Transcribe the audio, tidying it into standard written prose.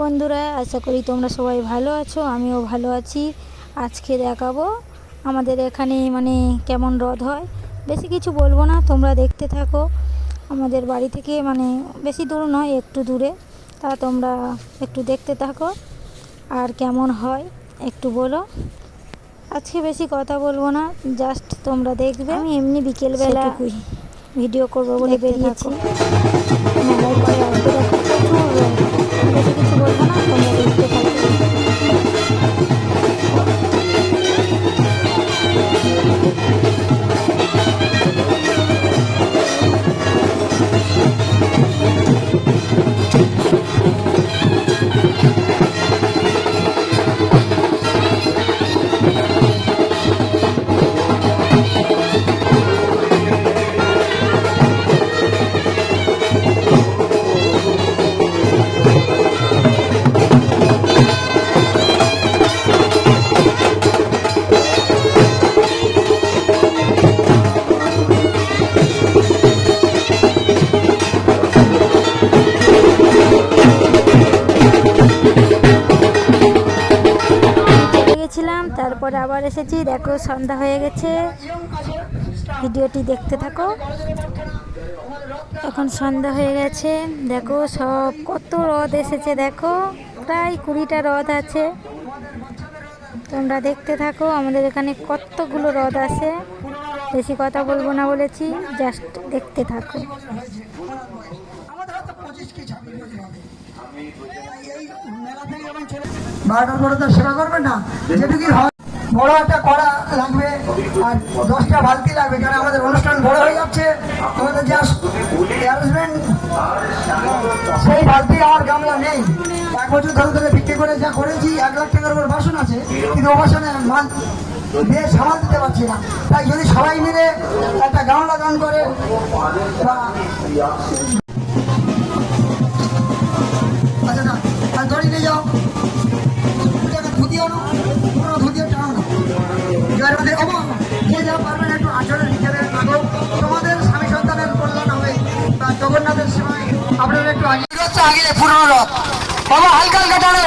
বন্ধুরা, আশা করি তোমরা সবাই ভালো আছো। আমিও ভালো আছি। আজকে দেখাবো আমাদের এখানে মানে কেমন রথ হয়। বেশি কিছু বলবো না, তোমরা দেখতে থাকো। আমাদের বাড়ি থেকে মানে বেশি দূর নয়, একটু দূরে। তা তোমরা একটু দেখতে থাকো আর কেমন হয় একটু বলো। আজকে বেশি কথা বলবো না, জাস্ট তোমরা দেখবে। আমি এমনি বিকেলবেলা ভিডিও করবো বলে বেরিয়েছি। মেলায় পরে আসবে, দেখো প্রচুর রথ। বেশি কিছু বলবো না, তোমরা দেখতে থাকো। তারপরে আবার এসেছি, দেখো সন্ধ্যা হয়ে গেছে। ভিডিওটি দেখতে থাকো। এখন সন্ধ্যা হয়ে গেছে, দেখো সব কত রথ এসেছে। দেখো প্রায় 20টা রথ আছে। তোমরা দেখতে থাকো, আমাদের এখানে কতগুলো রথ আছে। বেশি কথা বলবো না বলেছি, জাস্ট দেখতে থাকো। বারোটার পরে তো সেবা করবে না, যেটুকুই হয়। বড় একটা কড়া লাগবে আর 10টা বালতি লাগবে, কারণ আমাদের অনুষ্ঠান বড় হয়ে যাচ্ছে। আমাদের যা অ্যারেঞ্জমেন্ট, সেই বালতি আমার গামলা নেই। 1 বছর ধরে ধরে বিক্রি করে যা করেছি, 1 লাখ টাকার উপর বাসন আছে, কিন্তু ও বাসনে মাল দিয়ে সামাল দিতে পারছি না। তাই যদি সবাই মিলে একটা গামলা দান করে বা আচ্ছা না দড়ি নিয়ে যাও, ধুতি আনো, পুরো ধুতি টানো না। যে যা পারবেন একটু আচরণ হিসেবে থাকো। তোমাদের স্বামী সন্তানের কল্যাণ হবে বা জগন্নাথের সময় আপনারা একটু আগে পুরনো রথ বাবা, হালকা হালকা টানো।